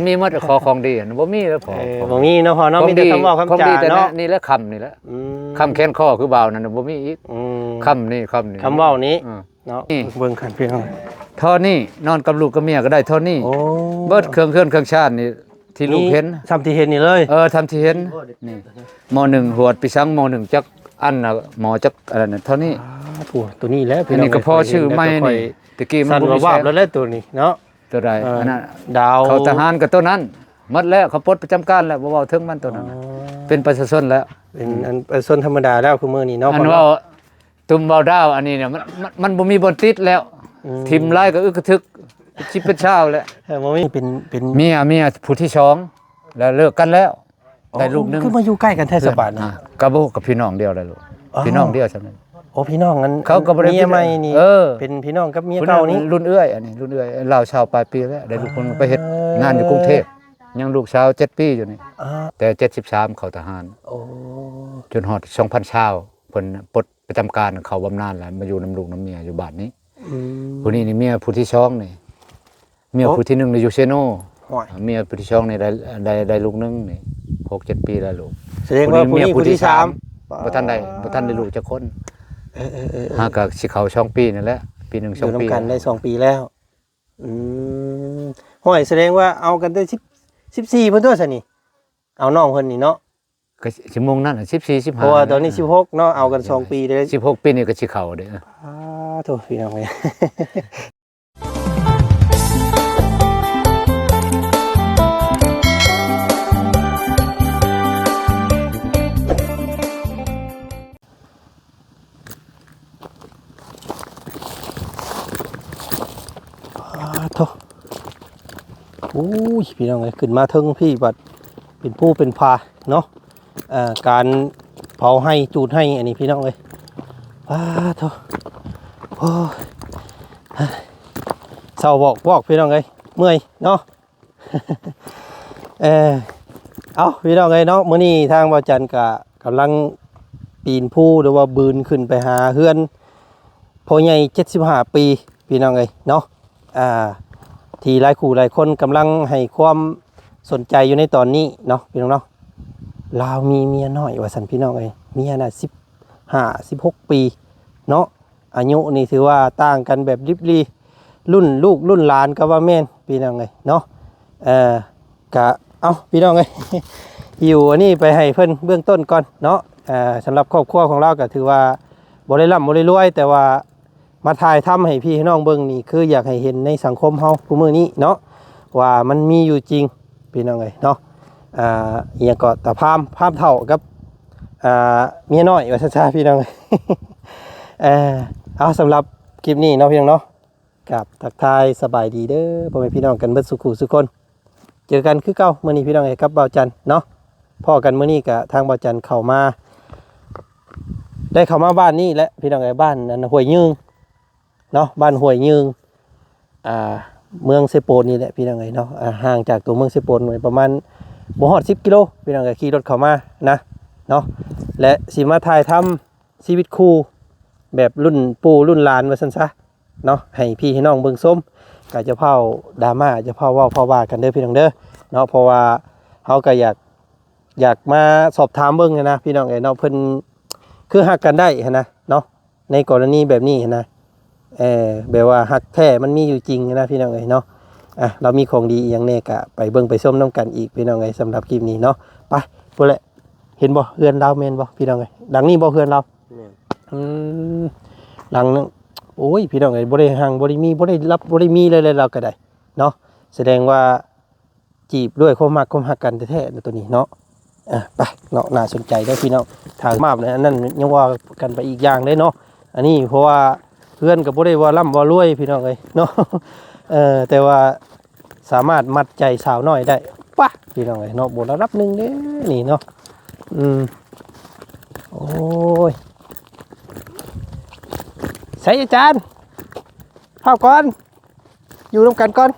มีหมดขอของดีบ่มีแล้วพอ บ่มีเนาะพอเนาะมีแต่คำเว้าคำจาเนาะนี่แหละคำนี่แหละคำแค้นข้อคือบ่าวนั่นบ่มีอีกคำนี่คำเว้านี้เนาะนี่เบิ่งคันพี่น้องเท่านี้นอนกับลูกกับเมียก็ได้เท่านี้เบิดเครื่องชาตินี่ที่ลูกเห็นทำที่เห็นนี่เลยทำที่เห็นนี่ม.1หวดปีสังม.1จักอันน่ะหมอจักอะไรนั่นเท่านี้ตัวนี้แหละพี่น้องอันนี้ก็พอชื่อใหม่นี่ตะกี้มันบ่ว่าแล้วตัวนี้เนาะตัวใดอันนั้นดาวเขาทหารกับตัวนั้นหมดแล้วเขาปลดประจำการแล้วบ่เว้าถึงมันตัวนั้นเป็นประชาชนแล้วเป็นอันประชาชนธรรมดาแล้วคือมื้อนี้เนาะอันว่าตุ่มเบาดาวอันนี้เนี่ยมันบ่มีบนติดแล้วทิ่มลายก็อึกกระทึกชิบเป็นเช้าแล้วบ่มีเป็นเมียผู้ที่2แล้วเลิกกันแล้วได้ลูกนึงคือมาอยู่ใกล้กันแท้สบายนะกับพี่น้องเดียวได้ลูกพี่น้องเดียวซั่นพี่น้องงั้นเขาก็บ่ได้เมียใหม่นี่เป็นพี่น้องกับเมียเก่านี่รุ่นเอื้อยอันนี้รุ่นเอื้อยลาวชาวปลายปีแล้วได้ลูกคนไปเฮ็ดงานอยู่กรุงเทพยังลูกสาว7ปีอยู่นี่แต่73เข้าทหารจนฮอด2000ชาวเพิ่นปลดประจำการเข้าบำนาญแล้วมาอยู่นำลูกนำเมียอยู่บ้านนี้ผู้นี้นี่เมียผู้ที่2นี่เมียผู้ที่1นี่อยู่เซโนเมียผู้ที่2นี่ได้ลูกนึงนี่6-7ปีแล้วลูกแสดงว่าผู้ที่3บ่ทันได้ลูกจักคนหาก็สิเข้า2ปีนั่นแหละปี1 2ปีอยู่นำกันได้2ปีแล้วห้อยแสดงว่าเอากันได้14เพิ่นตัวซะนี่เอาน้องเพิ่นนี่เนาะก็สิมงนั้น14 15เพราะว่าตอนนี้16เนาะเอากัน2ปีได้16ปีนี่ก็สิเข้าเด้อโธ่พี่น้องเอ้ยโธ่โอ้ยพี่น้องเอ้ยขึ้นมาถึงพี่บัดเป็นผู้เป็นพาเนาะการเผาให้จูดให้อันนี้พี่น้องเลยโธ่โอ้เศร้าบอกพี่น้องเลยเมื่อยเนาะเอาพี่น้องเลยเนาะมื้อนี้ทางบ่าวจันทร์ก็กำลังปีนภูหรือว่าบืนขึ้นไปหาเฮือนพ่อใหญ่75ปีพี่น้องเลยเนาะที่หลายคู่หลายคนกำลังให้ความสนใจอยู่ในตอนนี้เนาะพี่น้องเนาะลาวมีเมียน้อยว่าสันพี่น้องเอ้ยเมียน่ะ15-16ปีเนาะอายุนี่ถือว่าต่างกันแบบริบลีรุ่นลูกรุ่นหลานก็ว่าแม่นพี่น้องเอ้ยเนาะกะพี่น้องเอ้ยอยู่อันนี้ไปให้เพิ่นเบื้องต้นก่อนเนาะสำหรับครอบครัวของเราก็ถือว่าบ่ได้ร่ำบ่ได้รวยแต่ว่ามาถ่ายทำให้พี่น้องเบิ่งนี่คืออยากให้เห็นในสังคมเฮาผู้มื้อนี้เนาะว่ามันมีอยู่จริงพี่น้องเอ้ยเนาะอีหยังก็ตะพามเฒ่ากับเมียน้อยว่าซ่าๆพี่น้องเอาสำหรับคลิปนี้เนาะพี่น้องเนาะกับทักทายสบายดีเด้อพ่อแม่พี่น้องกันเบิดสุขุสุคนเจอกันคือเก่ามื้อนี้พี่น้องเอ้ยกับบ่าวจันทร์เนาะพ่อกันมื้อนี้ก็ทางบ่าวจันทร์เข้ามาได้เข้ามาบ้านนี้และพี่น้องเอ้ยบ้านอันห้วยยืงเนาะบ้านห้วยยืงเมืองเซโปนนี่แหละพี่น้องเอ้ยเนาะห่างจากตัวเมืองเซโปนประมาณบ่ฮอด10กิโลพี่น้องเอ้ยขี่รถเข้ามานะเนาะและสิมาถ่ายทำชีวิตคู่แบบรุ่นปู่รุ่นหลานว่าซั่นซะเนาะให้พี่ให้น้องเบิ่งส้มก็จะเผาดราม่าจะเผาเว้าเผาว่ากันเด้อพี่น้องเด้อเนาะเพราะว่าเฮาก็อยากมาสอบถามเบิ่งนะพี่น้องเอ้ยเนาะเพิ่นคือฮักกันได้นะเนาะในกรณีแบบนี้นะแบบว่าฮักแท้มันมีอยู่จริงนะพี่น้องเอ้ยเนาะเรามีของดีอย่างแน่ก็ไปเบิ่งไปส้มน้ำกันอีกพี่น้องเอ้ยสำหรับคลิปนี้เนาะไปพุ่นแหละเห็นบ่เฮือนเราแม่นบ่พี่น้องเอ้ยหลังนี้บ่เฮือนเราหลังนึงโอ้ยพี่น้องเอ้ยบ่ได้ห่างบ่ได้มีบ่ได้รับบ่ได้มีเลยเราก็ได้เนาะแสดงว่าจีบด้วยความฮักกันแท้ๆตัวนี้เนาะไปเนาะน่าสนใจได้พี่น้องทางมาบเนี่ยอันนั้นยังว่ากันไปอีกอย่างเลยเนาะอันนี้เพราะว่าเพื่อนก็บ่ได้ว่าร่ำว่ารวยพี่น้องเอ้ยเนาะแต่ว่าสามารถมัดใจสาวน้อยได้ป่ะพี่น้องเอ้ยเนาะบ่ระดับนึงเด้นี่เนาะโอ้ยใส่อาจารย์เข้าก่อนอยู่ร่วมกันก่อน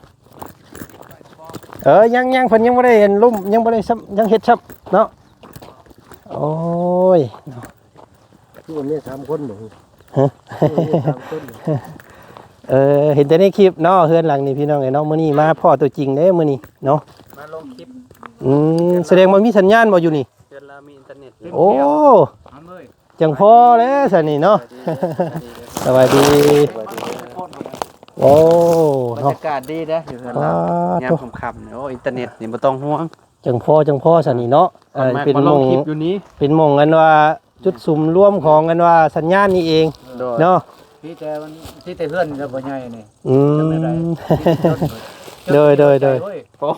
ยังเพิ่นยังบ่ได้เห็นลุ่มยังบ่ได้ยังเฮ็ดซับเนาะโอ้ยเนาะคือวันนี้3คนบ่เห็นแต่ในคลิปเนาะเฮือนหลังนี่พี่น้องไอ้เนาะมื้อนี้มาพ่อตัวจริงเด้มื้อนี้เนาะม มาลงคลิป แสดงว่ามีสัญญาณบ่อยู่นี่ เดือนละมีอินเทอร์เน็ต โอ้จังพอแล้วสันนี่เนาะ สวัสดีโอ้ บรร เนาะ ยากาศดีนะอยู่เฮือนเรา ว้า ยามค่ำๆเนี่ยโอ้อินเทอร์เน็ตนี่บ่ต้องห่วง จังพอสันนี่เนาะ เป็นลงคลิปอยู่นี้ เป็นหมองกันว่าจุดซุ่มร่วมของกันว่าสัญญาณนี่เอง โดย เนาะ พี่แต่มันพี่แต่เพื่อนก็บ่ใหญ่นี่ อืม โดย โอ้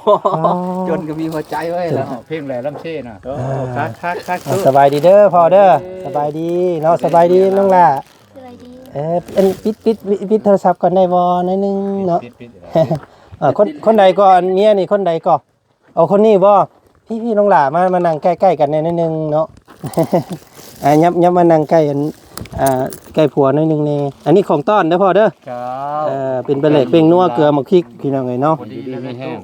จนก็มีหัวใจไว้แล้ว เพลงแหล่ลำเช่น่ะ โอ้คัก สบายดีเด้อพ่อเด้อสบายดีเนาะสบายดีน้องล่ะ สวัสดี อันปิดโทรศัพท์ก่อนได้บ่หนิดนึงเนาะ ปิด คนใดก่อนเมียนี่คนใดก่อนเอาคนนี้บ่พี่น้องหล่ามานั่งใกล้ๆกันหนิดนึงเนาะ ยับมานั่งใกล้กันใกล้ผัวหนิดนึงนี่อันนี้ของต้อนเด้อพ่อเด้อ ครับ เป็นเปลกเป็นนัวเกลือหมกพริกพี่น้องเอ้ยเนาะ ดีมีแห้ง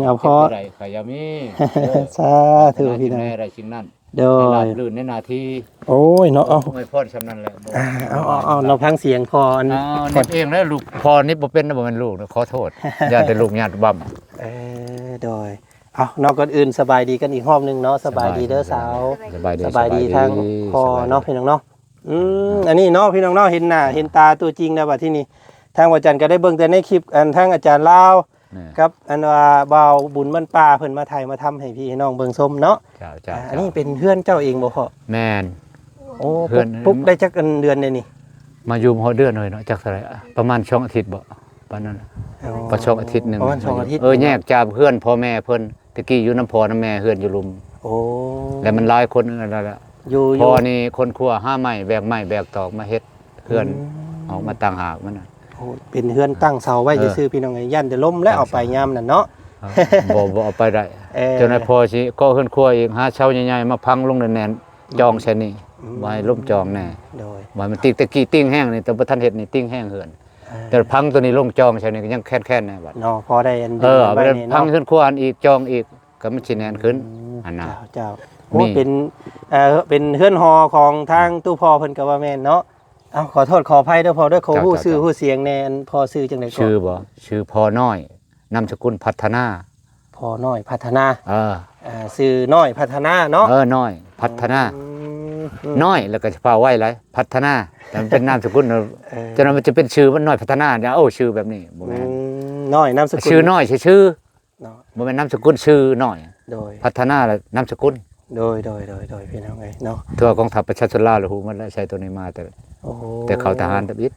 เอาพอ ไรขายามี สาธุพี่น้อง แม่ไรสิ่งนั้น โด ให้ ย ราบรื่นในนาที โอ้ยเนาะเอา ไม่พ้นชำนั้นแหละ เอาเราพังเสียงพออัน นิดเองแล้วลูกพอนี่บ่เป็นนะบ่เป็นลูกนะขอโทษญาติแต่ลูกญาติบั้ม โดยเอาเนาะก่อนอื่นสบายดีกันอีกรอบหนึงเนาะสบายดีเด้อสาว สบายดี สบายดีทางพอเนาะพี่น้องเนาะอันนี้เนาะพี่น้องเนาะเห็นหน้าเห็นตาตัวจริงแล้วบัดที่นี่ทางอาจารย์ก็ได้เบิ่งแต่ในคลิปอันทางอาจารย์ลาว นี่ ครับอันว่าบ่าวบุญมันป่าเพิ่นมาถ่ายมาทำให้พี่ให้น้องเบิ่งส้มเนาะ จ้า อันนี้เป็นเพื่อนเจ้าเองบ่พ่อ แม่น โอ้ เพื่อน ปุ๊กได้จักอันเดือนเลยนี่ มาอยู่หอเดือนหน่อยเนาะจักเท่าไหร่ประมาณ2อาทิตย์บ่ปานนั้นก็2อาทิตย์นึง ประมาณ2อาทิตย์ แยกจากเพื่อนพ่อแม่เพิ่นตะกี้อยู่น้ำพ่อน้ำแม่เฮือนอยู่ลุม โอ้ แล้วมันหลายคนนั่นแหละ อยู่ พ่อนี่คนครัวห้าไม้แบกไม้แบกตอกมาเฮ็ดเฮือนออกมาต่างหากมันน่ะ โอ้เป็นเฮือนตั้งเสาไว้ซื่อๆพี่น้องไอ้ยันจะล้มและเอาไปยามนั่นเนาะ บ่เอาไปได้ เ จนให้พอสิก็เฮือนครัวอีกหาเช้าใหญ่ๆมาพังลงแน่นๆจองใช่นี่ไว้ล้มจองแน่ โดย ไว้มันติตะกี้ติ้งแห้งนี่แต่บ่ทันเฮ็ดนี่ติ้งแห้งเฮือนแต่พังตัวนี้ลงจองใช่นี่ก็ยังแค่นๆแน่บัด เนาะพอได้อัน เอาไป ไว้ พั นี่ ง เนาะ เฮือนครัวอันอีกจองอีกก็มันสิแน่นขึ้นอันน่ะ เจ้าโอ้เป็นเฮือนฮอของทางตู้พ่อเพิ่นก็ว่าแม่นเนาะเอ้าขอโทษขออภัยเด้อพ่อเด้อขอฮู้ชื่อฮู้เสียงแน่อันพ่อชื่อจังได๋ก็ ชื่อบ่ชื่อพอน้อยนามสกุลพัฒนา พ่อน้อยพัฒนา เออ ชื่อน้อยพัฒนาเนาะ น้อยพัฒนา อืม น้อยแล้วก็เฉพาะไว้ไรพัฒนาแต่มันเป็นนามสกุลจนมันจะเป็นชื่อว่าน้อยพัฒนาเนี่ยโอ้ชื่อแบบนี้บ่แม่น น้อยนามสกุล ชื่อน้อยชื่อ เนาะ บ่แม่นนามสกุลชื่อน้อย โดย พัฒนาแล้วนามสกุล โดยพี่น้องเอ้ยเนาะ ทั่วกองทัพประชาชนลาวแล้วฮู้มันแล้วใช้ตัวนี้มาแต่ โอ้โห แต่เขาทหารตะบิด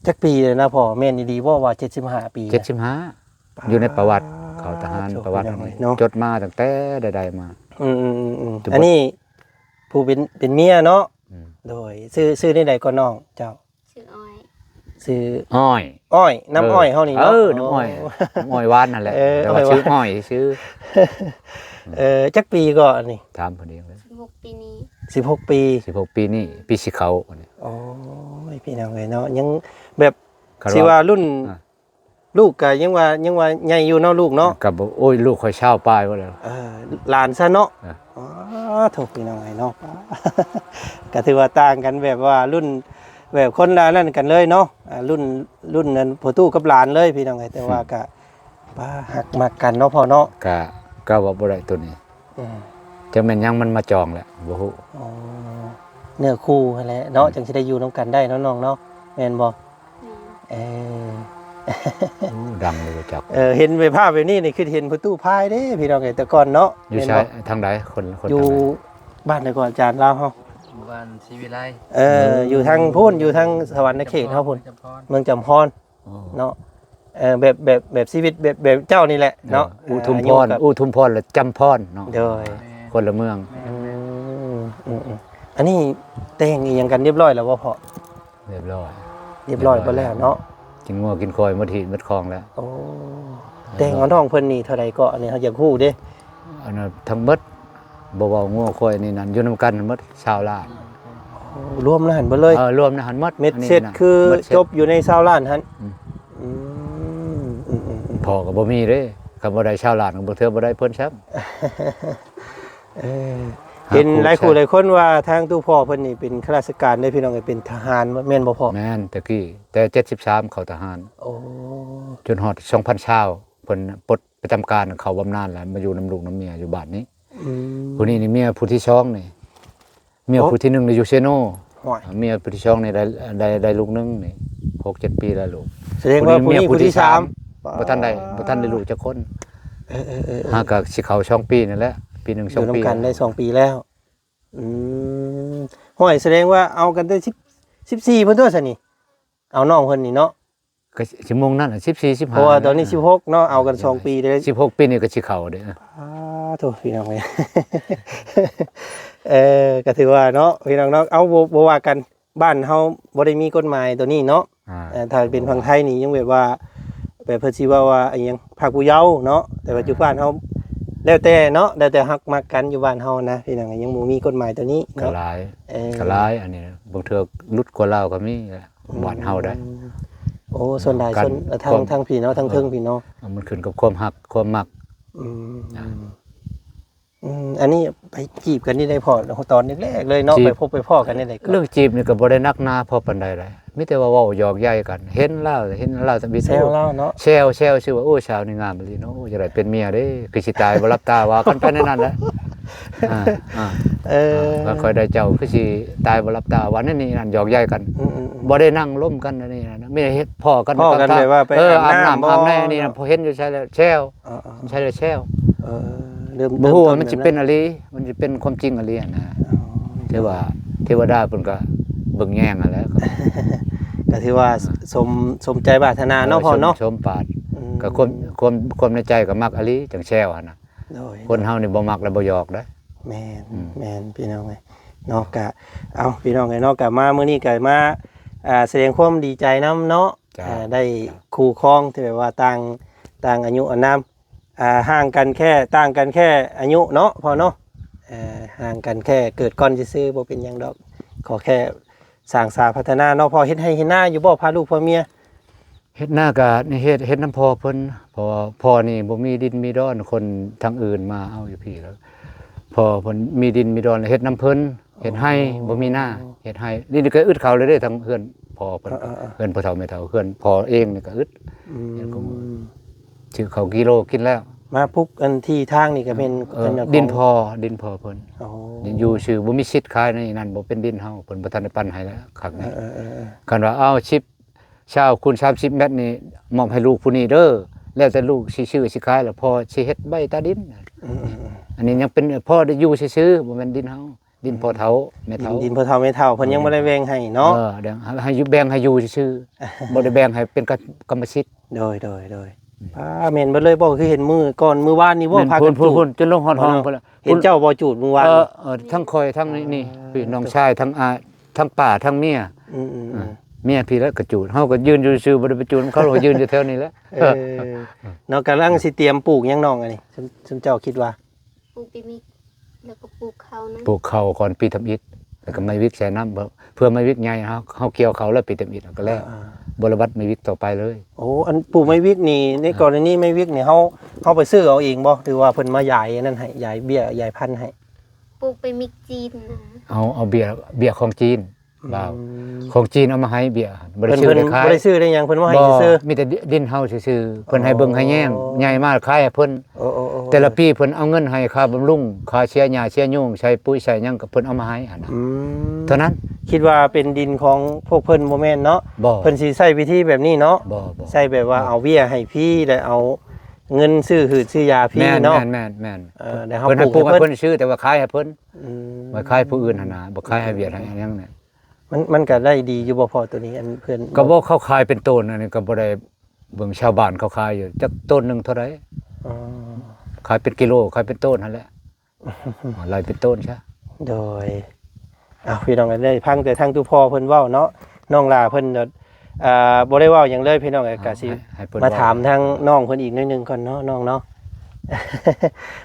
จักปีเลยนะพ่อแม่นดีๆว่า75 ปี 75อยู่ในประวัติเขาทหารประวัติ เนาะ จดมาตั้งแต่ใดๆมา อันนี้ผู้เป็นเมียเนาะ อืม โดยซื้อได้ใดก็น้องเจ้า ชื่ออ้อย ซื้อ อ้อย อ้อยน้ำอ้อยเฮานี่เนาะ น้ำอ้อยน้ำอ้อยหวานนั่นแหละ เออ แต่ว่า อ้อยหวาน ชื่ออ้อยชื่อ จักปีก็อันนี้ ถามพอดีเลย 16 ปีนี้ 16 ปี 16ปีนี่ปีสิเขาอันนี้ โอ้ยพี่น้องเอ้ยเนาะยังแบบ คารวะ สิว่ารุ่น อ่ะ ลูกก็ยังว่าใหญ่อยู่เนาะลูกเนาะ กับโอ้ยลูกคอยเช่าป้ายว่าแล้ว หลานซะเนาะ อ่ะ อ๋อถูกพี่น้องเอ้ยเนาะ ก็ถือว่าต่างกันแบบว่ารุ่นแบบคนละนั่นกันเลยเนาะรุ่นนั้นพ่อตู้กับหลานเลยพี่น้องเอ้ยแต่ว่าก็ป้าหักมักกันเนาะพ่อเนาะ ก็ว่าบ่ได้ตัวนี้ อืม จังแม่นยังมันมาจองแหละบ่ฮู้ อ๋อเนื้อคู่นั่นแหละเนาะจังสิได้อยู่นํกันได้เนาะน้องเนาะแม่นบ่ แม่ เออ ดังเลยจัก เห็นไปภาพแบบนี้นี่คือเห็นประตูพายเด้พี่น้องเอ้ยแต่ก่อนเนาะ อยู่ แม่น ชา บ่ ยทางใดคนคน อยู่ ทางใด บ้านแต่ก่อนอาจารย์ลาวเฮา หมู่บ้านศรีวิไล อยู่ทางพูนอยู่ทางสวรรค์เขตเฮาพุ่น จำพร เมืองจำพร อ๋อ เนาะแบบชีวิตแบบเจ้านี่แหละเนาะ อุทุมพร กับ อุทุมพรและจำพรเนาะ โดย คนละเมือง อันนี้แต่งอีหยังกันเรียบร้อยแล้วบ่พ่อ เรียบร้อย เรียบร้อยบ่แล้วเนาะ กินงัวกินคอยหมดที่หมดคลองแล้ว โอ้แต่งเอาน้องเพิ่นนี่เท่าใดก็อันนี้เฮาอยากฮู้เด้ อันนั้นทั้งหมดบ่เว้างัวคอยนี่นั่นอยู่นํกันหมดชาวลาว รวมแล้วหันเบ่เลย รวมนะหันหมด เม็ด อันนี้ เสร็จ น่ะ คือ เม็ดเสร็จ จบอยู่ใน20ล้านหั่น อืม อืม พอก็บ่มีเด้คำว่าได้ชาวลาวก็บ่เทื่อบ่ได้เพิ่นซ้ํ เห็นหลายคู่หลายคนว่าทางตู้พ่อเพิ่นนี่เป็นข้าราชการได้พี่น้องเอ้ยเป็นทหารแม่นบ่พ่อ แม่นตะกี้แต่73เข้าทหาร โอ้ จนฮอด2,000ชาวเพิ่นปลด ประจำการเขาบำนาญแล้วมาอยู่น้ำลูกน้ำเมียอยู่บ้านนี้ อืม ผู้นี้นี่เมียผู้ที่สองนี่เมีย โอ้ ผู้ที่หนึ่งในอยู่เซโน ห่วย เมียผู้ที่สองนี่ได้ลูกหนึงนี่6-7 ปีแล้วลูก แสดงว่าผู้นี้ผู้ที่สาม บ่ทันได้ลูกจักคน เออ หาก็สิเข้า2 ปีนั่นแหละปีหนึง อยู่ 2 ปี นำกันได้2 ปีแล้วอืมห่วยแสดงว่าเอากันได้14เพิ่นตัวซะนี่เอาน้องเพิ่นนี่เนาะ ก็ชั่วโมงนั้นน่ะ14 15 เพราะว่าตอนนี้16เนาะเอากัน2 ปีได้ 16 ปีนี่ก็สิเข้าเด้อ โทษพี่น้องเอ้ย ก็ถือว่าเนาะพี่น้องเนาะเอาบ่ว่ากันบ้านเฮาบ่ได้มีกฎหมายตัวนี้เนาะ ถ้าเป็นฝั่งไทยนี่ยังแบบว่าแบบเพิ่นสิว่าอิหยังภาคผู้เยาว์เนาะแต่ปัจจุบันเฮาแล้วแต่เนาะแล้วแต่ฮักมักกันอยู่บ้านเฮานะพี่น้องยังบ่มีกฎหมายตัวนี้ ก็ เนาะ หลายก็หลายอันนี้บางเทื่อลุดกว่าเราก็มีบ้านเฮาได้ โอ้ส่วนใดส่วนทางพี่เนาะทางเทิงพี่เนาะ มันขึ้นกับความฮักความมัก อืมอันนี้ไปจีบกันนี่ได้พอตอนแรกๆเลยเนาะไปพบไปพ้อกันนี่ได้ก็ เรื่องจีบนี่ก็บ่ได้นักหนาพอปานใดเลยมีแต่ว่าเว้าหยอกใหญ่กัน เห็นแล้วจะมี แซวเล่าเนาะ แซวชื่อว่าโอ้ชาวนี่งามอีเนาะโอ้จะได้เป็นเมียเด้คือสิตายบ่รับตาว่ากันไปในนั้นแหละว่าค่อยได้เจ้าคือสิตายบ่รับตาว่านั่นนี่นั่นหยอกใหญ่กันบ่ได้นั่งล้มกันอันนี้นะไม่ได้เฮ็ดพ่อกัน เลยว่าไป อาบน้ำอาบในนี่นะพอเห็นอยู่ใช่แล้วแซวใช่แล้วแซว เริ่ม บ่ฮู้ว่ามันสิเป็นอะไรมันสิเป็นความจริงอะไรนะแต่ว่าเทวดาเพิ่นก็เบิ่งแย่งอ่ะแหล้ว ก็ถือว่าสมใจปรารถนาเนาะพ่อเนาะ ชมปาดก็ความในใจก็มักอลีจังแซวหั่นน่ะคนเฮานี่บ่มักแล้วบ่หยอกเด้อ แม่นพี่น้องเอ้ยเนาะก็เอาพี่น้องเอ้ยเนาะก็มามื้อนี้ก็มาแสดงความดีใจนํเนาะได้คู่ครองที่แบบว่าต่างอายุอานามห่างกันแค่ต่างกันแค่อายุเนาะพอเนาะห่างกันแค่เกิดก่อนซื่อๆบ่เป็นหยังดอกขอแค่สร้างสาพัฒนาเนาะพอเฮ็ดให้เฮ็ดหน้าอยู่บ่พาลูกพาเมีย เฮ็ดหน้าก็นี่เฮ็ดน้ำพ่อเพิ่นเพราะว่าพ่อนี่บ่มีดินมีดอนคนทางอื่นมาเอาอยู่พี่แล้วพ่อเพิ่นมีดินมีดอนเฮ็ดน้ำเพิ่นเฮ็ดให้บ่มีหน้าเฮ็ดให้นี่ก็อึดเขาเลยเด้ทางเฮือนพ่อเพิ่นเฮือนพ่อเฒ่าแม่เฒ่าเฮือนพ่อเองนี่ก็อึดชื่อเขากิโลกินแล้ว มาพุกอันที่ทางนี่ก็เป็น ดินพ่อเพิ่น อ๋อ อยู่ชื่อบ่มีสิทธิ์ขายในนั่นบ่เป็นดินเฮาเพิ่นบ่ทันได้ปันให้แล้วคักนี้คันว่าเอาชิปชาวคูณ30 เมตรนี่มอบให้ลูกผู้นี้เด้อแล้วแต่ลูกสิชื่อสิขายแล้วพ่อสิเฮ็ดใบตาดินอันนี้ยังเป็นพ่อได้อยู่ซื่อๆบ่แม่นดินเฮาดินพ่อเฒ่าแม่เฒ่า ดินพ่อเฒ่าแม่เฒ่าเพิ่นยังบ่ได้แบ่งให้เนาะ เดี๋ยวให้อยู่แบ่งให้อยู่ซื่อๆบ่ได้แบ่งให้เป็นกรรมสิทธิ์ โดยป้าแม่นเบิดเลยบ่คือเห็นมื้อวานนี่บ่พากันจูด พุ่นจนลงฮอดห้องพุ่น เห็นเจ้าบ่จูดมื้อวาน ทั้งคอยทั้งนี่พี่น้องชายทั้งอาทั้งป้าทั้งเมียเมียพี่แล้วก็จูดเฮาก็ยืนอยู่ซื่อบ่ได้ไปจูดเขาก็ยืนอยู่แถวนี้แหละ เนาะกำลังสิเตรียมปลูกหยังน้องอันนี้ซุมเจ้าคิดว่า ปลูกปีมิกแล้วก็ปลูกเขานะ ปลูกข้าวก่อนปีทำอิฐแล้วก็ไม้วิกใส่น้ำเพื่อไม้วิกใหญ่เฮาเกี่ยวเขาแล้วปีทำอิฐก็แล้วบริวัติไม้วิกต่อไปเลย โอ้อันปลูกไม้วิกนี่ในกรณีไม้วิกนี่เฮาไปซื้อเอาเองบ่หรือว่าเพิ่นมาย้ายนั่นให้ย้ายเบี้ยย้ายพันธุ์ให้ ปลูกไปมิกจีนนะ เอาเบียร์ของจีนบ่าวของจีนเอามาให้เบียร์บ่ได้ เพิ่น ซื้อได้ขาย บ่ได้ซื้อได้หยังเพิ่นว่าให้ซื้อ มีแต่ดินเฮาซื่อๆเพิ่นให้เบิ่งให้แย่งใหญ่มากขายให้เพิ่น โอ้ แต่ละปีเพิ่นเอาเงินให้ค่าบำรุงค่าเชียร์หญ้าเชียร์ยุงใช้ปุ๋ยใช้หยังก็เพิ่นเอามาให้หั่นน่ะเท่านั้น คิดว่าเป็นดินของพวกเพิ่นบ่แม่นเนาะ บ่ เพิ่นสิใช้วิธีแบบนี้เนาะ บ่ ใช้แบบว่าเอาเบี้ยให้พี่แล้วเอาเงินซื้อหืดซื้อยาพี่ แม่น เนาะ แม่น เดี๋ยวเฮา เพิ่น ป ให้ ลูก ปลูกให้ ให้ เพิ่ เพิ่น นซื้อแต่ว่าขายให้เพิ่นบ่ขายผู้อื่นหั่นน่ะบ่ขายให้เบียดให้หยังน่ะ มันก็ได้ดีอยู่บ่พอตัวนี้อันเพิ่น ก็บ่เข้าขายเป็นต้นอันนี้ก็บ่ได้เบิ่งชาวบ้านเขาขายอยู่จักต้นหนึงเท่าไหร่ อ๋อ ขายเป็นกิโลขายเป็นต้นนั่นแหละลายเป็นต้นใช่ โดยพี่น้องก็ได้พังแต่ทางตุพ่อเพิ่นเว้าเนาะน้องลาเพิ่นบ่ได้เว้าหยังเลยพี่น้องก็สิ ให้เพิ่น มาถามทางน้องเพิ่นอีกนิดนึงก่อนเนาะน้องเนาะ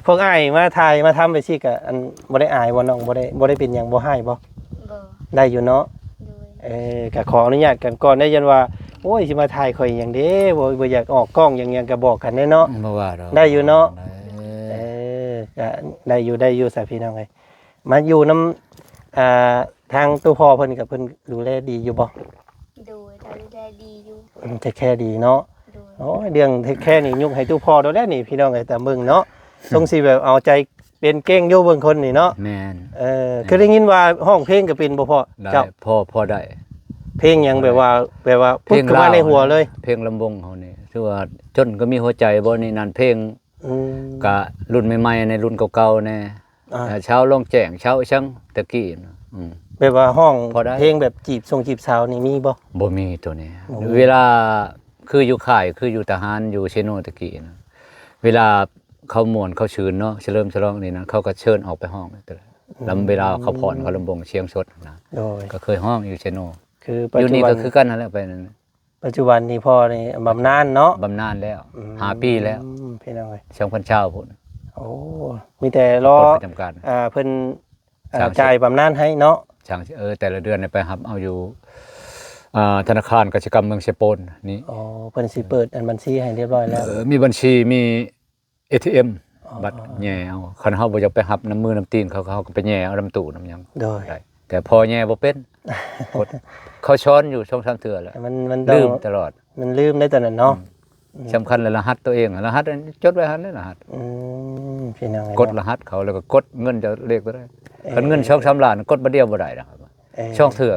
พวกอ้ายมาถ่ายมาทำไปสิก็อันบ่ได้อายบ่น้องบ่ได้เป็นหยังบ่ให้บ่ บ่ ได้อยู่เนาะ โดย ก็ขออนุญาตกันก่อนได้ยันว่าโอ้ยสิมาถ่ายข่อยหยังเด้บ่อยากออกกล้องหยังก็บอกกันแน่เนาะ บ่ว่าดอก ได้อยู่เนาะ ได้ ก็ได้อยู่ซะพี่น้องเอ้ยมาอยู่นำทางตัวพ่อเพิ่นกับเพิ่นดูแลดีอยู่บ่ โดยได้ดีอยู่ แต่แค่ดีเนาะ โดย โอ้ยเรื่องแค่นี้ยุกให้ตู้พ่อโดนแล้วนี่พี่น้องไอ้แต่มึงเนาะต้องสิแบบเอาใจเป็นเก่งอยู่เบิ่งคนนี่เนาะ แม่น เคยได้ยินว่าห้องเพลงก็เป็นบ่พ่อ ได้ เจ้า พอได้ เพลงหยังแบบว่าพุดขึ้นมาในหัวเลย เพลงลำวงเขานี่คือว่าจนก็มีหัวใจบ่นี่นั่นเพลง อืม กะรุ่นใหม่ๆในรุ่นเก่าๆแน่ อ่า เช้าลงแจ้งเช้าช่างตะกี้นะแบบว่าห้อง พอได้ เพลงแบบจีบสาวนี่มีบ่ บ่มีตัวนี้ โอ้ เวลาคืออยู่ค่ายคืออยู่ทหารอยู่เชโนตะกี้นะเวลาเขาม่วนเขาชื่นเนาะเฉลิมฉลองนี่นะเขาก็เชิญออกไปห้องแต่ละลำเวลาเขาผ่อนเขาลำบงเชียงสดนะ โดย ก็เคยห้องอยู่เชโน คือปัจ อยู่ จุ นี่ บัน ก็คือกันนั่นแหละไปนั่น ปัจจุบันนี่พ่อนี่บำนาญเนาะ บำนาญแล้ว5 ปีแล้ว พี่น้องเอ้ย ช่างพันเช้าพุ่น โอ้มีแต่รอ ปลดประจำการ เพิ่น สามสิบ จ่ายบำนาญให้เนาะ ช่างแต่ละเดือนเนี่ยไปรับเอาอยู่ธนาคารกสิกรรมเมืองเชโปนนี่ อ๋อเพิ่นสิเปิดอันบัญชีให้เรียบร้อยแล้ว มีบัญชีมี ATM บัตรแย่เอาคันเฮาบ่อยากไปรับน้ำมือน้ำตีนเขาก็ไปแย่เอาน้ำตู้น้ำหยัง โดย ได้แต่พอแย่บ่เป็นกดเขาช้อนอยู่ช่อง3เทื่อแล้ว มันต้อ ลื ง มตลอด มันลืมได้ตอนนั้นเนาะ สำคัญเลยรหัสตัวเองรหัสอันจดไว้หั่นเลยรหัส พี่น้องเอ้ย กดรหัสเขาแล้วก็กดเงินจะเลขบ่ได้คันเงินช่อง3ล้านกดบ่เดียวบ่ได้นะครับช่องเทื่อ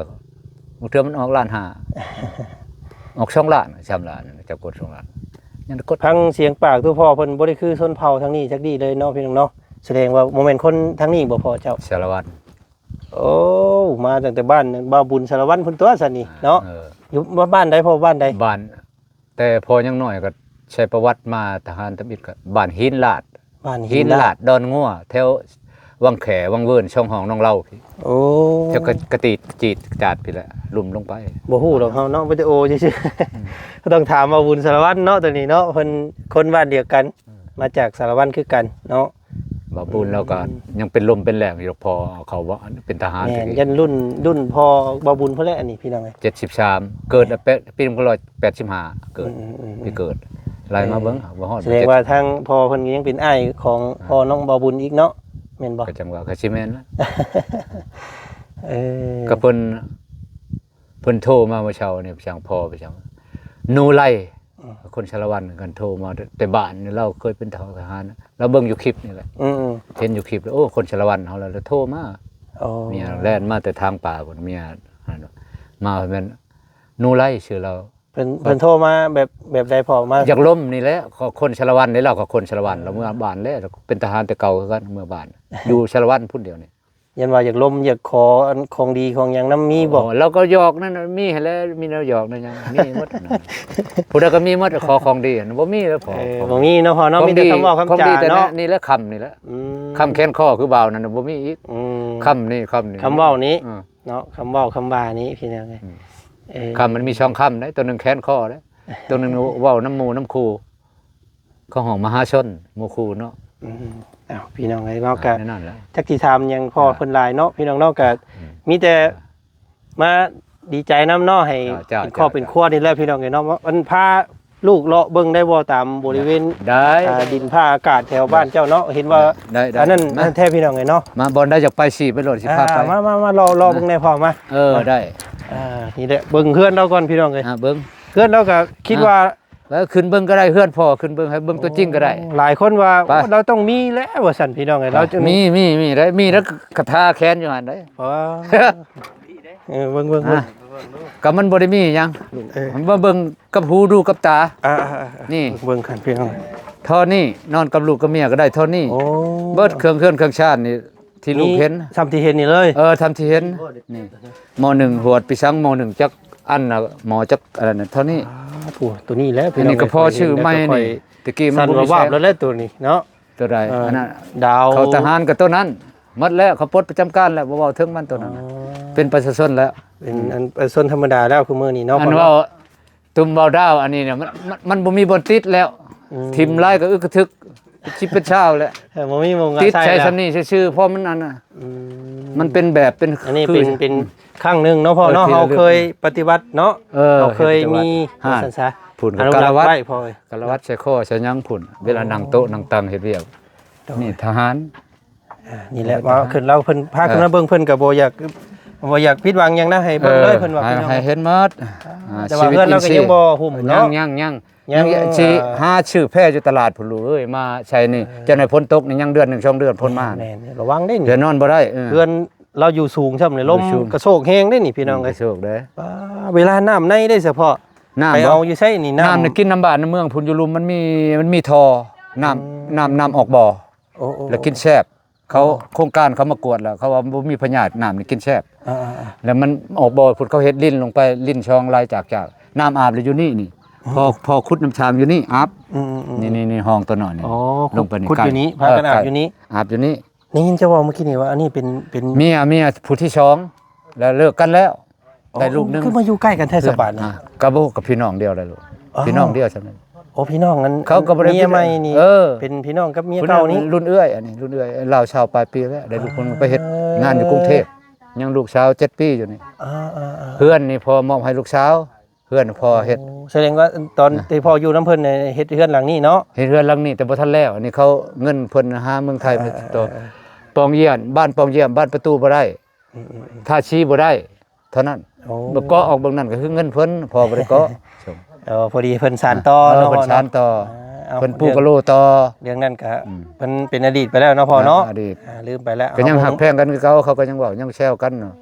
บางเทื่อมันออกล้านห้าออก2ล้าน3ล้านจะกด2ล้านยังกด พังเสียงปากตัวพ่อเพิ่นบ่ได้คือชนเผ่าทางนี้จักดีเลยเนาะพี่น้องเนาะแสดงว่าโมเมนต์คนทางนี้บ่พอเจ้า สารวัตร โอ้มาตั้งแต่บ้านบ้าวบุญสารวัตรพุ่นตัวซั่นนี่เนาะ เออ อยู่บ้านใดพ่อบ้านใด บ้านแต่พอยังน้อยก็ใช้ประวัติมาทหารทมิตรก็บ้านหินลาด บ้าน หินลาดดอนงัวแถววังแขวังเวิร์นช่องห้องน้องเล่าพี่ โอ้ เจ้ากระตีดจีดจาดพี่แหละลุ่มลงไป บ่ฮู้ดอกเฮาเนาะวิดีโอซื่อๆก็ต้องถามว่าบุญสารวัตรเนาะตัวนี้เนาะเพิ่นคนบ้านเดียวกัน มาจากสารวัตรคือกันเนาะ บ่บุญแล้วก็ยังเป็นลมเป็นแรงอยู่พอเอาเขาว่าเป็นทหาร แม่นยันรุ่นพ่อบ่าวบุญเพิ่นแหละอันนี้พี่น้องเอ้ย 73เกิดปี1985เกิดพี่เกิดไล่มาเบิ่งบ่ฮอด แสดงว่าทางพ่อเพิ่นก็ยังเป็นอ้ายของพ่อน้องบ่าวบุญอีกเนาะแม่นบ่ ก็จังว่าก็สิแม่นนะ เออ ก็เพิ่นโทรมาเมื่อเช้านี่ช่างพ่อไปช่างหนูไล่คนชาละวันกันโทรมาแต่บ้านนี่เราเคยเป็นทหารเราเบิ่งอยู่คลิปนี่แหละ อืม เห็นอยู่คลิปแล้วโอ้คนชาละวันเฮาแล้วโทรมา โอ้ เมียแล่นมาแต่ทางป่าพุ่นเมียมาแม่นหนูไล่ชื่อเรา เพิ่นโทรมาแบบใดพ่อมา อยากล้มนี่แหละคนชาละวันนี่เราก็คนชาละวันเราเมื่อบ้านแล้วเป็นทหารแต่เก่าคือกันเมื่อบ้านอยู่ชาละวันพุ่นเดียวนี่ ยันว่าอยากล้มอยากขออันของดีของหยังนำมีบ่ เราก็หยอกนั่นน่ะมีให้แล้วมีแนวหยอกนั่นยังมีหมดนั่นผู้ใดก็มีหมดขอของดีอันบ่มีแล้วขอ บ่มีเนาะพ่อเนาะมีแต่คำเว้าคำ ของ จา ดีแต่ เนาะ นี่แหละคำนี่แหละ อืม คำแค้นข้อคือเบานั่นน่ะบ่มีอีก อืม คำนี่ คำเว้านี้ อืม เนาะคำเว้าคำบานี้พี่น้องเอ้ย อืม เออ คำมันมีช่องคำได้ตัวหนึงแค้นข้อได้ตัวหนึงเว้าน้ำหมู่น้ำคูเขาห้องมหาชนหมู่คูเนาะ อืมอ้าวพี่น้องเอ้ยเนาะก็ นั่นแหละ จักสิถามหยังพ่อเพิ่นหลายเนาะพี่น้องเนาะก็ อืม มีแต่มาดีใจนํเนาะให้ จ้า เป็นครอบเป็นครัวนี่แหละพี่น้องเอ้ยเนาะว่ามันพาลูกเลาะเบิ่งได้บ่ตามบริเวณ ได้ ดินผ้าอากาศแถวบ้านเจ้าเนาะเห็นว่า ได้ อันนั้น มา แท้พี่น้องไงเนาะ มาบอลได้จากไปสิไปโหลดสิพาไป มารอเบิ่งในพ่อมา ได้ นี่แหละเบิ่งเพื่อนเราก่อนพี่น้องเอ้ย เบิ่ง เพื่อนเราก็คิดว่า แล้วขึ้นเบิ่งก็ได้เฮือนพ่อขึ้นเบิ่งให้เบิ่งตัวจริงก็ได้ หลายคนว่า ไป เราต้องมีแล้วว่าซั่นพี่น้องเอ้ยเราจะ มีได้มีแล้วกระทาแค้นอยู่หั่นได้ เพราะว่าเบิ่ง ก็มันบ่ได้มีหยัง เออ มันมาเบิ่งกับหูดูกับตา นี่ เบิ่งกันพี่น้อง เท่านี้นอนกับลูกกับเมียก็ได้เท่านี้ โอ้ เบิดเครื่องชาตินี่ที่ลูกเห็น ซ้ำที่เห็นนี่เลย ทำที่เห็นนี่ม.1 หวดปีสังม.1จักอันน่ะหมอจักอะไรน่ะเท่านี้ ผู้ตัวนี้แหล้ว อันนี้ก็พอชื่อใหม่นี่ตะกี้มัน สั่น บ่มี ว่า แส วาง บแล้วแหละตัวนี้เนาะ ตัวใดอันนั้น ดาว เขาทหารกับตัวนั้นหมดแล้วเขาปลดประจำการแล้วบ่เว้าถึงมันตัวนั้นน่ะเป็นประชาชนแล้ว เป็นอันเป็นส้นธรรมดาแล้วคือมื้อนี้เนาะ อันว่าตุ่มเบาดาวอันนี้เนี่ยมันบ่มีบนติดแล้วทิมไล่ก็อึกกระทึกชิบเป็นเช้าแล้ว บ่มีมง ติดใช้ แล้ว สำนี่ชื่อๆเพราะมันอันน่ะ อืม มันเป็นแบบเป็น อันนี้ คือ เป็นครั้งหนึ่งเนาะพ่อเนาะ ทีละ เรา เรื่อง เคยปฏิบัติเนาะ เราเคยมี ฮะ สันซะ ผุน อนุ กา รั ล กษ์ วัด ไว้พ่อเอ้ย กาลวัดใช้ข้อใช้ยังผุนเวลานั่งโต๊ะนั่งตังเฮ็ดเวียกนี่ทหาร นี่แหละว่าขึ้นเราเพิ่นพาขึ้นมาเบิ่งเพิ่นก็บ่อยากผิดหวังหยังนะให้เบิ่งเลยเพิ่นว่าพี่น้อง ให้เห็นหมด แต่ว่าเพื่อนเราก็ยังบ่หุ่มเนาะ ยัง ยังสิหาชื่อแพร่อยู่ตลาดพุ่นลูกเอ้ยมาใช้นี่เจ้าในพ้นตกนี่ยังเดือน1 2เดือนพ้นมา แน่ระวังได้ เดี๋ยวนอนบ่ได้ เพื่อนเราอยู่สูงใช่ไหมลมกระโชกแห้งได้นี่พี่น้อง ไอ้ เอ้ย โชคเด้อ เวลาน้ำในได้เฉพาะ น้ำ ไปเอาอยู่ใช่นี่น้ำ น้ำนี่กินน้ำบ้านน้ำเมืองพุ่นอยู่ลุมมันมีท่อน้ำออกบ่อ โอ้ แล้วกินแซ่บเขาโครงการเขามากวดแล้วเขาว่าบ่มีพยาธิน้ำนี่กินแซ่บแล้วมันออกบ่อพุ่นเขาเฮ็ดลิ้นลงไปลิ้นช่องลายจากน้ำอาบเลยอยู่นี่พอขุดน้ำชามอยู่นี่อาบนี่ห้องตัวน้อยนี่ อ๋อ ลงไปนี่ ขุดอยู่นี้พากันอาบอยู่นี้ อาบอยู่นี่ นี่ยินจะว่าเมื่อกี้นี่ว่าอันนี้เป็น เมียผู้ที่สองแล้วเลิกกันแล้วได้ลูกนึง คือมาอยู่ใกล้กันแท้สบายนี่ กับบ่กับพี่น้องเดียวเลยลูกพี่น้องเดียวใช่มั้ย โอ้พี่น้องงั้น เขาก็บ่ได้ เมียใหม่นี่ อ เป็นพี่น้องกับเมียเก่านี่ รุ่นเอื้อยอันนี้รุ่นเอื้อยเราชาวปลายปีแล้วได้ลูกคนไปเฮ็ดงานอยู่กรุงเทพยังลูกสาว7ปีอยู่นี่เพื่อนนี่พอมอบให้ลูกสาวเพื่อนพอเฮ็ด แสดงว่าตอนที่พ่ออยู่น้ำเพิ่นเนี่ยเฮ็ดเฮือนหลังนี้เนาะ เฮ็ดเรือนหลังนี้แต่บ่ทันแล้วอันนี้เขาเงินเพิ่นหาเมืองไทยมาต่อปองเยี่ยนบ้านปองเยี่ยมบ้านประตูบ่ได้ท่าชี้บ่ได้เท่านั้น โอ้ บ่เกาะออกเบิ่งนั่นก็คือเงินเพิ่นพอบ่ได้เกาะ พอดีเพิ่นสานต่อ เพิ่ เนาะ นชานต่อ เอา เพิ่นปลูกกะโลต่อ เรื่องนั้นก็เพิ่นเป็นอดีตไปแล้วเนาะพ่อเนาะ อดีต ลืมไปแล้ว ก็ยังหักแพงกันคือเขาก็ยังเว้ายังแซวกันเนาะ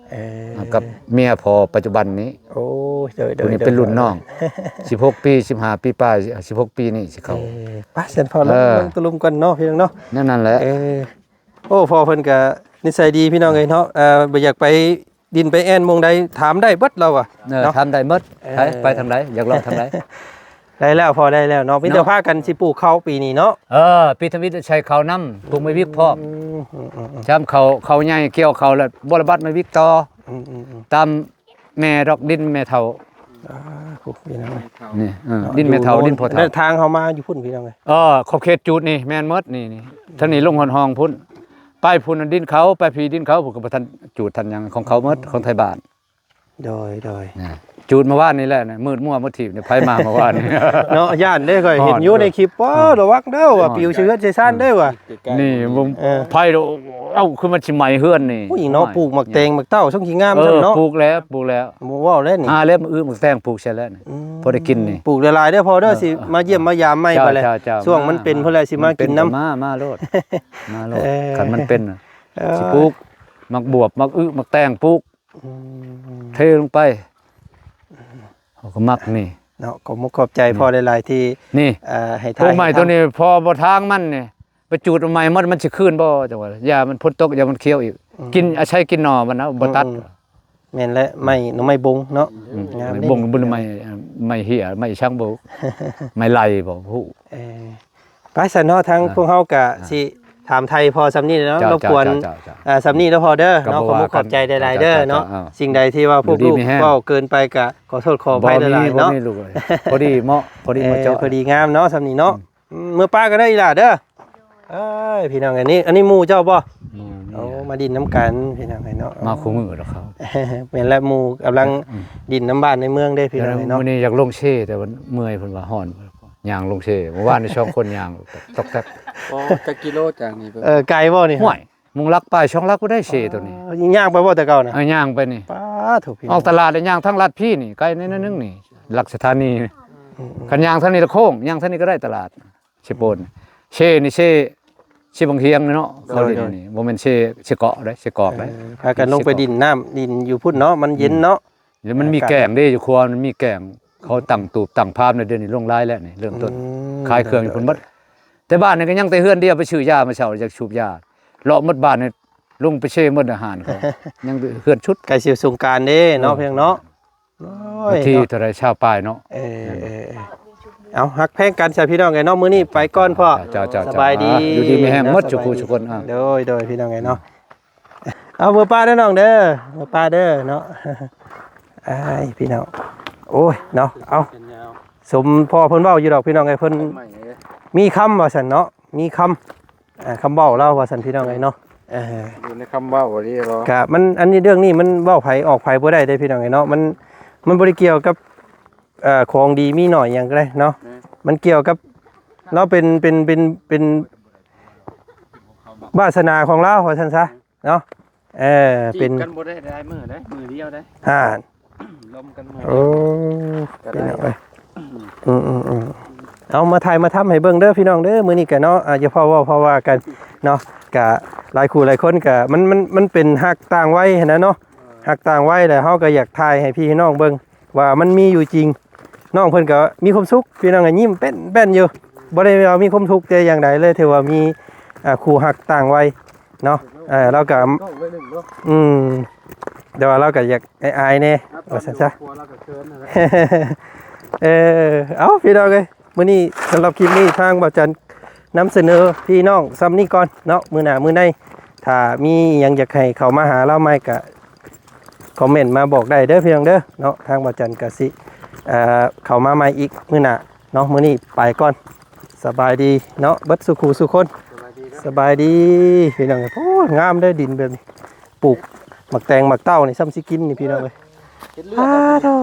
กับเมียพอปัจจุบันนี้ โอ้ยเด้ คนนี้เป็นรุ่นน้อง16ปี15ปีป้าย16ปีนี่สิเขา ไป้าเซ็นพอลงตะลุมกันเนาะพี่น้องเนาะ นั่นแหละ โอ้พ่อเพิ่นก็นิสัยดีพี่น้องเอ้ยเนาะบ่อยากไปดินไปแอนมงใดถามได้เบิดเราอ่ะเนาะ ทำได้หมดไปทางไหนอยากลองทางไหน ได้แล้วพอได้แล้วเนาะพี่เจ้าพากันสิปลูกข้าวปีนี้เนาะ ปีทวิตใช้เขานำปลูกไม่วิกพร้อมช้ำเขาใหญ่เกี่ยวเขาแล้วบ่ระบัดไม่วิกต่อตามแม่ดอกดินแม่เฒ่า พี่น้อง นี่ดินแม่เฒ่าดินพ่อเฒ่า ทางเฮามาอยู่พุ่นพี่น้องเอ้ย ขอบเขตจูดนี่แม่นหมดนี่ทางนี้ลงหอนห้องพุ่นป้ายพุ่นดินเขาป้ายพีดินเขาผมก็บ่ทันจูดทันหยังของเขาหมดของไทยบ้าน โดย จูดเมื่อวานนี่แหละมืดมั่วมืดถีบเนี่ยไผมาเมื่อวานนี่ เนาะย่านได้ก็เห็นอยู่ในคลิปป้อระวังเด้อว่าปิวเชื้อใจซ่านเด้อว่ะ นี่บ่ไผคือมันสิไหม้เฮือนนี่ ผู้หญิงเนาะปลูกหมักแตงหมักเต้าช่องขี้งาม เอ ซั่น อ เนาะ ปลูกแล้ว บ่เว้าแล้วนี่ แล้วมือแตงปลูกใช่แล้วนี่พอได้กินนี่ ปลูกหลายๆเด้อพอเด้อสิมาเยี่ยมมายามใหม่บัดเลย เจ้า ช่วงมันเป็นเพิ่นแหละสิมากินน้ำ มาโลดคันมันเป็นสิปลูกมักบวบมักมักแตงปลูกเทลงไปเขาก็มักนี่ เนาะก็ขอบใจพอหลายๆที่ นี่ ให้ ปลูกใหม่ตัวนี้พอบ่ทางมันนี่ไปจูดใหม่มันสิคืนบ่จังว่าอย่ามันพ้นตกอย่ามันเคี้ยวอีกกินใช้กินหน่อมันนะบ่ตัด แม่นและไม่หน่อไม้บงเนาะงาม บ่งบ่ไม่เหี่ยไม่ช่างบ่ไม่ไหลบ่ฮู้ ไปสันเนาะทางพวกเฮาก็สิถามไทยพอสำนี้เนาะรบกวนสำนี้แล้วพอเด้อเนาะขอบใจหลายๆเด้อเนาะสิ่งใดที่ว่าพวกลูกเว้าเกินไปก็ขอโทษขออภัยหลายๆเนาะ ลูกพอดีเหมาะพอดีมาเจาะ พอดีงามเนาะสำนี้เนาะมื้อป้าก็ได้อีหล่ะเด้อเอ้ยพี่น้องอันนี้หมู่เจ้าบ่โอ้มาดินน้ำกันพี่น้องเนาะ มาคู่มือแล้วครับ เป็นและหมู่กำลังดินน้ำบ้านในเมืองได้พี่น้องเนาะ มื้อนี้อยากลงเช่แต่ว่าเมื่อยเพิ่นว่าฮ้อนย่างลงเช่เมื่อวานนี่ช่องคนย่างตกแตก จักกิโลจากนี่ ไกลบ่นี่ ห่วยมุงลักป้ายช่องลักบ่ได้เช่ตัวนี้ ย่างไปบ่แต่เก่านะ ย่างไปนี่ ป้าถูกพี่ ออกตลาดได้ย่างทั้งลัดพี่นี่ใกล้นิดนึงนี่หลักสถานีคันย่างทางนี้ละโค้งย่างทางนี้ก็ได้ตลาดสิโปนเช่นี่เช่บางเฮียงเนาะเขาดินนี่บ่แม่นเช่เกาะได้เช่กอกได้ พากันลงไปดินน้ำดินอยู่พุ่นเนาะมันเย็นเนาะ แล้วมันมีแกงด้อยู่ครัวมันมีแกงเขาตั้งตูบตั้งภาพในเดือนนี้ลงรายแล้วนี่เริ่มต้นขายเครื่องอยู่พุ่นบัดแต่บ้านนี่ก็ยังแต่เฮือนเดียวไปซื้อยามาเช้าจากชูบยาเลาะหมดบ้านนี่ลงไปเช่หมดอาหารเขายังเฮือนชุด ไก่สิวสงกรานต์เด้เนาะเพียงเนาะโอ้ย ที่เท่าไรชาวปลายเนาะ เอาฮักแพงกันใส่พี่น้องไงเนาะมื้อนี้ไปก่อนพ่อ เจ้า สบายดี อยู่ดีมีแห้งหมดทุกผู้ทุกคน โดยพี่น้องไงเนาะเอาเบอร์ป้าเด้อน้องเด้อเบอร์ป้าเด้อเนาะอ้ายพี่น้องโอ้ยเนาะเอาสมพ่อเพิ่นเว้าอยู่ดอกพี่น้องไงเพิ่นมีคำว่าซั่นเนาะมีคำคำเว้าเล่าว่าซั่นพี่น้องไงเนาะอยู่ในคำว่าบ่ดีหรอ ก็มันอันนี้เรื่องนี้มันเว้าไผออกไผบ่ได้เด้พี่น้องไงเนาะมันบ่ได้เกี่ยวกับของดีมีหน่อยหยังก็ได้เนาะมันเกี่ยวกับเราเป็นวาสนาของเราว่าซั่นซะเนาะเป็นกันบ่ได้มือเดียวได้ ล ลมกันมือ โอ้เป็นเอาไป เอามาถ่ายมาทำให้เบิ่งเด้อพี่น้องเด้อมื้อนี้ก็เนาะอย่าพอเว้าพอว่ากันเนาะก็หลายคู่หลายคนก็มันเป็นฮักต่างวัยหั้นนะเนาะฮักต่างวัยแล้วเฮาก็อยากถ่ายให้พี่น้องเบิ่งว่ามันมีอยู่จริงน้องเพิ่นก็มีความสุขพี่น้องก็ยิ้มเป็นอยู่บ่ได้ว่ามีความทุกข์แต่อย่างใดเลยถือว่ามีคู่ฮักต่างวัยเนาะเราก็ ต้องไว้หนึ่งเนาะ แต่ว่าเราก็อยากอายๆแน่ว่าซั่นซะ ครัวเราก็เชิญนะ เอาพี่น้องเอ้ยมื้อนี้สำหรับคลิปนี้ทางบ่าวจันนำเสนอพี่น้องซ้ำนี้ก่อนเนาะมื้อหน้ามื้อในถ้ามีหยังอยากให้เข้ามาหาเราใหม่ก็คอมเมนต์มาบอกได้เด้อพี่น้องเด้อเนาะทางบ่าวจันก็สิเข้ามาใหม่อีกมื้อหน้าเนาะมื้อนี้ไปก่อนสบายดีเนาะเบิดสุขสุคนสบายดีพี่น้องเอ้ยโอ้งามเด้อดินแบบนี้ปลูกหมักแตงหมักเต้านี่ซ้ำสิกินนี่พี่น้องเอ้ย เห็นเลือด โธ่